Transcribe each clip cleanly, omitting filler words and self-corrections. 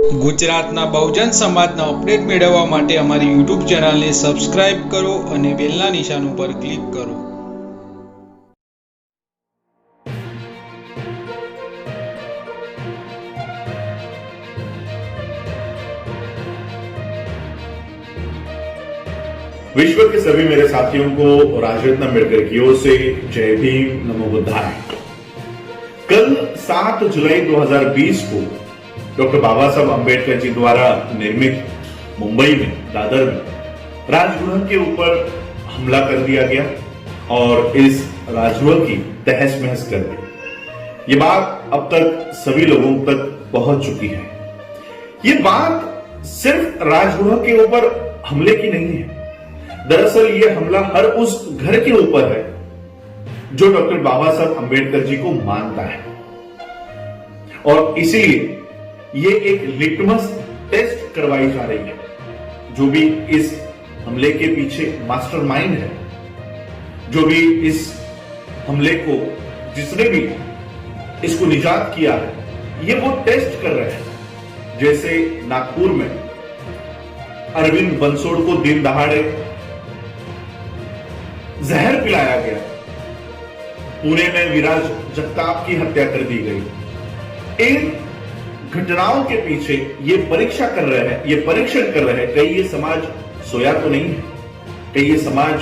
ગુજરાતના બહુજન સમાજના અપડેટ મેળવવા માટે અમારી યુટ્યુબ ચેનલને સબસ્ક્રાઇબ કરો અને બેલના નિશાન ઉપર ક્લિક કરો. विश्व के सभी मेरे साथियों को राजरत्न अम्बेडकर की ओर से जय भीम, नमो बुद्धाय. कल 7 जुलाई 2020 को डॉक्टर बाबा साहब अम्बेडकर जी द्वारा निर्मित मुंबई में दादर में राजगृह के ऊपर हमला कर दिया गया और इस राजगृह की तहस महस कर दी. ये बात अब तक सभी लोगों तक पहुंच चुकी है. ये बात सिर्फ राजगृह के ऊपर हमले की नहीं है. दरअसल ये हमला हर उस घर के ऊपर है जो डॉक्टर बाबा साहब अम्बेडकर जी को मानता है. और इसीलिए ये एक लिटमस टेस्ट करवाई जा रही है. जो भी इस हमले के पीछे मास्टरमाइंड है, जो भी इस हमले को, जिसने भी इसको निजात किया है, ये वो टेस्ट कर रहे हैं. जैसे नागपुर में अरविंद बंसोड़ को दिन दहाड़े जहर पिलाया गया. पुणे में विराज जगताप की हत्या कर दी गई. इन घटनाओं के पीछे ये परीक्षा कर रहे हैं, ये परीक्षण कर रहे हैं. कहीं ये समाज सोया तो नहीं है, कहीं ये समाज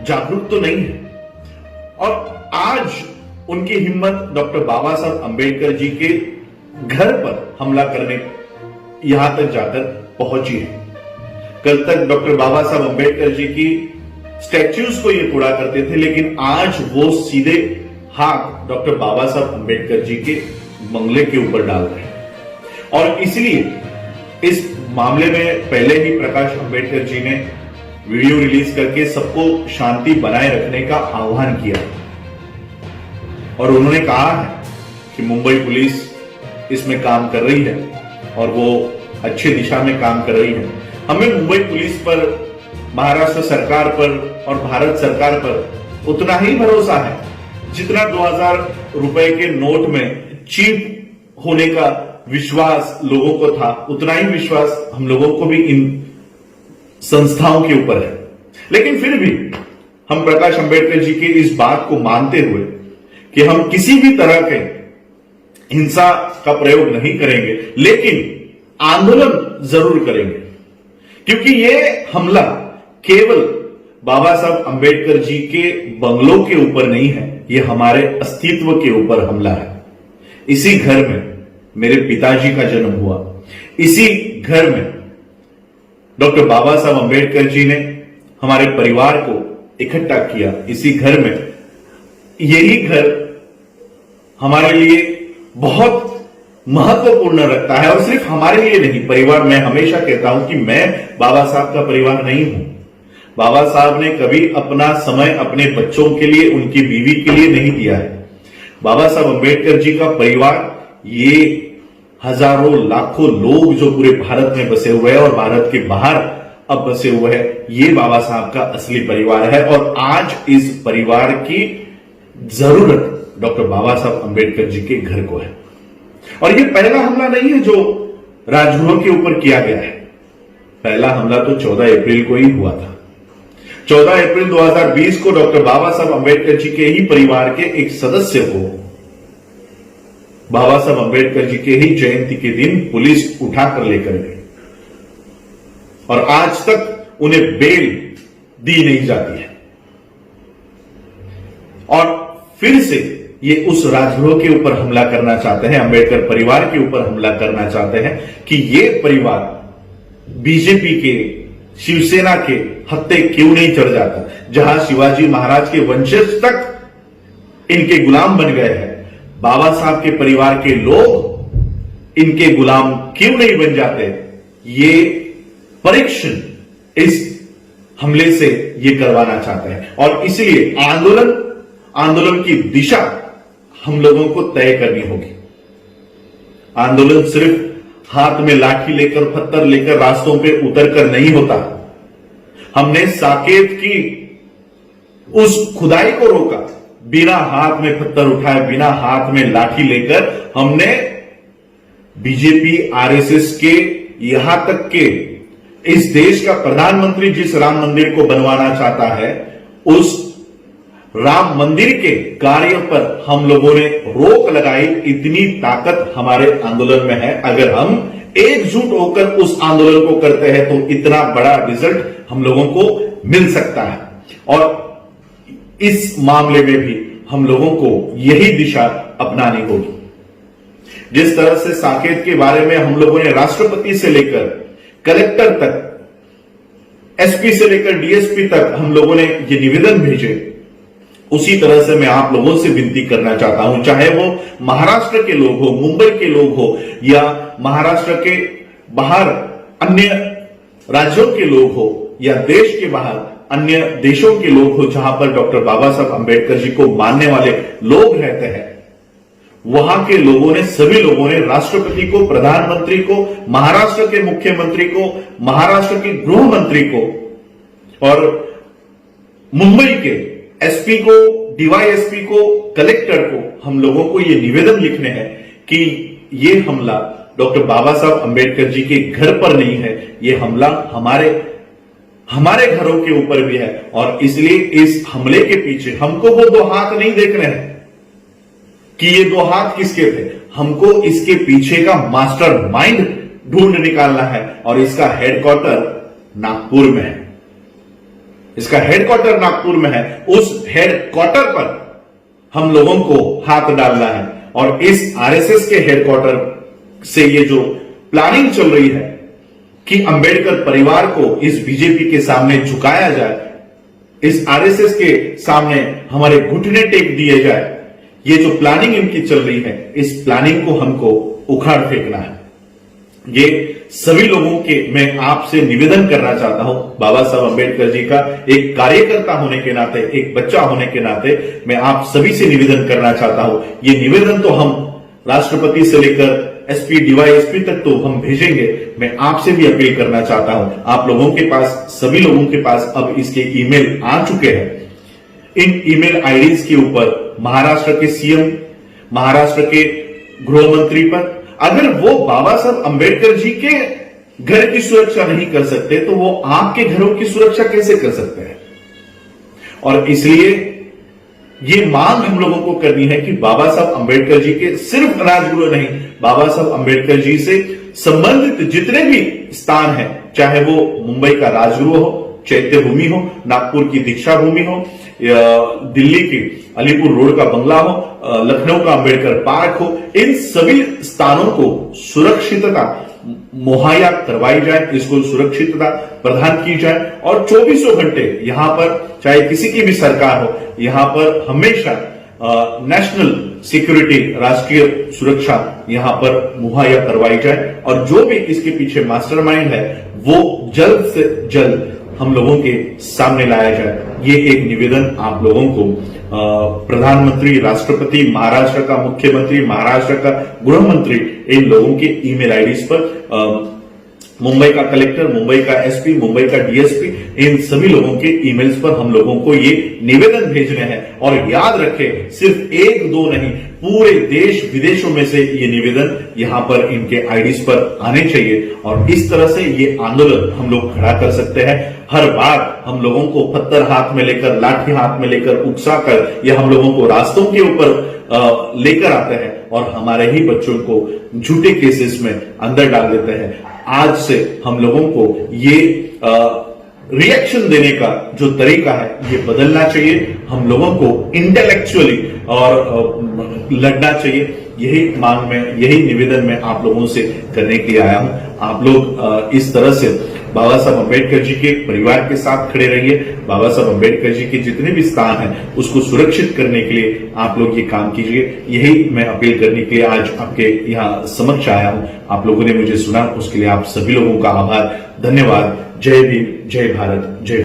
जागरूक तो नहीं है. और आज उनकी हिम्मत डॉक्टर बाबा साहब अम्बेडकर जी के घर पर हमला करने यहां तक जाकर पहुंची है. कल तक डॉक्टर बाबा साहब अम्बेडकर जी की स्टैच्यूज को ये तोड़ा करते थे, लेकिन आज वो सीधे हाथ डॉक्टर बाबा साहब अम्बेडकर जी के बंगले के ऊपर डाल रहे हैं. और इसलिए इस मामले में पहले ही प्रकाश अंबेडकर जी ने वीडियो रिलीज करके सबको शांति बनाए रखने का आह्वान किया. और उन्होंने कहा है कि मुंबई पुलिस इसमें काम कर रही है और वो अच्छी दिशा में काम कर रही है. हमें मुंबई पुलिस पर, महाराष्ट्र सरकार पर और भारत सरकार पर उतना ही भरोसा है जितना 2000 रुपए के नोट में चीप होने का विश्वास लोगों को था. उतना ही विश्वास हम लोगों को भी इन संस्थाओं के ऊपर है. लेकिन फिर भी हम प्रकाश अंबेडकर जी की इस बात को मानते हुए कि हम किसी भी तरह के हिंसा का प्रयोग नहीं करेंगे, लेकिन आंदोलन जरूर करेंगे. क्योंकि ये हमला केवल बाबा साहब अंबेडकर जी के बंगलों के ऊपर नहीं है, ये हमारे अस्तित्व के ऊपर हमला है. इसी घर में मेरे पिताजी का जन्म हुआ. इसी घर में डॉक्टर बाबा साहब अंबेडकर जी ने हमारे परिवार को इकट्ठा किया. इसी घर में, यही घर हमारे लिए बहुत महत्वपूर्ण रखता है. और सिर्फ हमारे लिए नहीं, परिवार, मैं हमेशा कहता हूं कि मैं बाबा साहब का परिवार नहीं हूं. बाबा साहब ने कभी अपना समय अपने बच्चों के लिए, उनकी बीवी के लिए नहीं दिया है. बाबा साहब अम्बेडकर जी का परिवार ये हजारों लाखों लोग जो पूरे भारत में बसे हुए हैं और भारत के बाहर अब बसे हुए हैं, ये बाबा साहब का असली परिवार है. और आज इस परिवार की जरूरत डॉक्टर बाबा साहब अम्बेडकर जी के घर को है. और ये पहला हमला नहीं है जो राजगृह के ऊपर किया गया है. पहला हमला तो 14 अप्रैल को ही हुआ था. 14 अप्रैल 2020 को डॉक्टर बाबा साहब अम्बेडकर जी के ही परिवार के एक सदस्य को बाबा साहब अम्बेडकर जी के ही जयंती के दिन पुलिस उठाकर लेकर गई और आज तक उन्हें बेल दी नहीं जाती है. और फिर से ये उस राजगृह के ऊपर हमला करना चाहते हैं, अम्बेडकर परिवार के ऊपर हमला करना चाहते हैं कि ये परिवार बीजेपी के, शिवसेना के हत्थे क्यों नहीं चढ़ जाता. जहां शिवाजी महाराज के वंशज तक इनके गुलाम बन गए हैं, बाबा साहब के परिवार के लोग इनके गुलाम क्यों नहीं बन जाते. ये परीक्षण इस हमले से ये करवाना चाहते हैं. और इसलिए आंदोलन की दिशा हम लोगों को तय करनी होगी. आंदोलन सिर्फ हाथ में लाठी लेकर, पत्थर लेकर रास्तों पे उतरकर नहीं होता. हमने साकेत की उस खुदाई को रोका. बिना हाथ में पत्थर उठाए, बिना हाथ में लाठी लेकर हमने बीजेपी आरएसएस के, यहां तक के इस देश का प्रधानमंत्री जिस राम मंदिर को बनवाना चाहता है, उस राम मंदिर के कार्य पर हम लोगों ने रोक लगाई। इतनी ताकत हमारे आंदोलन में है। अगर हम एकजुट होकर उस आंदोलन को करते हैं तो इतना बड़ा रिजल्ट हम लोगों को मिल सकता है। और इस मामले में भी हम लोगों को यही दिशा अपनानी होगी। जिस तरह से साकेत के बारे में हम लोगों ने राष्ट्रपति से लेकर कलेक्टर तक, एसपी से लेकर डीएसपी तक हम लोगों ने ये निवेदन भेजे, उसी तरह से मैं आप लोगों से विनती करना चाहता हूं, चाहे वो महाराष्ट्र के लोग हो, मुंबई के लोग हो, या महाराष्ट्र के बाहर अन्य राज्यों के लोग हो, या देश के बाहर अन्य देशों के लोग हो जहां पर डॉक्टर बाबा साहब अंबेडकर जी को मानने वाले लोग रहते हैं, वहां के लोगों ने, सभी लोगों ने राष्ट्रपति को, प्रधानमंत्री को, महाराष्ट्र के मुख्यमंत्री को, महाराष्ट्र के गृह मंत्री को और मुंबई के एसपी को, डीवाईएसपी को, कलेक्टर को, हम लोगों को ये निवेदन लिखने हैं कि ये हमला डॉक्टर बाबा साहब अंबेडकर जी के घर पर नहीं है, ये हमला हमारे घरों के ऊपर भी है। और इसलिए इस हमले के पीछे हमको वो दो हाथ नहीं देखने हैं कि ये दो हाथ किसके थे। हमको इसके पीछे का मास्टर माइंड ढूंढ निकालना है और इसका हेडक्वार्टर नागपुर में है। इसका हेडक्वार्टर नागपुर में है। उस हेडक्वार्टर पर हम लोगों को हाथ डालना है और इस आरएसएस के हेडक्वार्टर से ये जो प्लानिंग चल रही है कि अंबेडकर परिवार को इस बीजेपी के सामने झुकाया जाए, इस आरएसएस के सामने हमारे घुटने टेक दिए जाए, ये जो प्लानिंग इनकी चल रही है, इस प्लानिंग को हमको उखाड़ फेंकना है। ये सभी लोगों के मैं आपसे निवेदन करना चाहता हूं, बाबा साहब अंबेडकर जी का एक कार्यकर्ता होने के नाते, एक बच्चा होने के नाते मैं आप सभी से निवेदन करना चाहता हूं। ये निवेदन तो हम राष्ट्रपति से लेकर एसपी, डीवाईएसपी तक तो हम भेजेंगे। मैं आपसे भी अपील करना चाहता हूं, आप लोगों के पास, सभी लोगों के पास अब इसके ईमेल आ चुके हैं। इन ईमेल आईडीज के ऊपर महाराष्ट्र के सीएम, महाराष्ट्र के गृह मंत्री पर, अगर वो बाबा साहब अंबेडकर जी के घर की सुरक्षा नहीं कर सकते तो वो आपके घरों की सुरक्षा कैसे कर सकते हैं। और इसलिए ये मांग हम लोगों को करनी है कि बाबा साहब अंबेडकर जी के, सिर्फ राजगृह नहीं, बाबा साहब अंबेडकर जी से संबंधित जितने भी स्थान हैं, चाहे वो मुंबई का राजगृह हो, चैत्य भूमि हो, नागपुर की दीक्षा भूमि हो, दिल्ली की अलीपुर रोड का बंगला हो, लखनऊ का अंबेडकर पार्क हो, इन सभी स्थानों को सुरक्षितता मुहैया करवाई जाए, इसको सुरक्षितता प्रदान की जाए और 24 घंटे यहां पर, चाहे किसी की भी सरकार हो, यहां पर हमेशा नेशनल सिक्योरिटी, राष्ट्रीय सुरक्षा यहां पर मुहैया करवाई जाए और जो भी इसके पीछे मास्टरमाइंड है वो जल्द से जल्द हम लोगों के सामने लाया जाए। ये एक निवेदन आप लोगों को प्रधानमंत्री, राष्ट्रपति, महाराष्ट्र का मुख्यमंत्री, महाराष्ट्र का गृह मंत्री, इन लोगों के ईमेल आईडीज पर, मुंबई का कलेक्टर, मुंबई का एसपी, मुंबई का डीएसपी, इन सभी लोगों के ईमेल्स पर हम लोगों को ये निवेदन भेजने हैं। और याद रखें, सिर्फ एक दो नहीं, पूरे देश विदेशों में से ये निवेदन यहां पर इनके आईडीज पर आने चाहिए और इस तरह से ये आंदोलन हम लोग खड़ा कर सकते हैं। हर बार हम लोगों को पत्थर हाथ में लेकर, लाठी हाथ में लेकर, उकसाकर, या हम लोगों को रास्तों के ऊपर लेकर आते हैं और हमारे ही बच्चों को झूठे केसेस में अंदर डाल देते हैं। आज से हम लोगों को ये रिएक्शन देने का जो तरीका है ये बदलना चाहिए। हम लोगों को इंटेलेक्चुअली और लड़ना चाहिए। यही मांग में, यही निवेदन मैं आप लोगों से करने के लिए आया हूं। आप लोग इस तरह से बाबा साहब अंबेडकर जी के परिवार के साथ खड़े रहिए। बाबा साहब अंबेडकर जी के जितने भी स्थान हैं उसको सुरक्षित करने के लिए आप लोग ये काम कीजिए। यही मैं अपील करने के लिए आज आपके यहाँ समक्ष आया हूं। आप लोगों ने मुझे सुना, उसके लिए आप सभी लोगों का आभार, धन्यवाद। जय भीम, जय भारत, जय।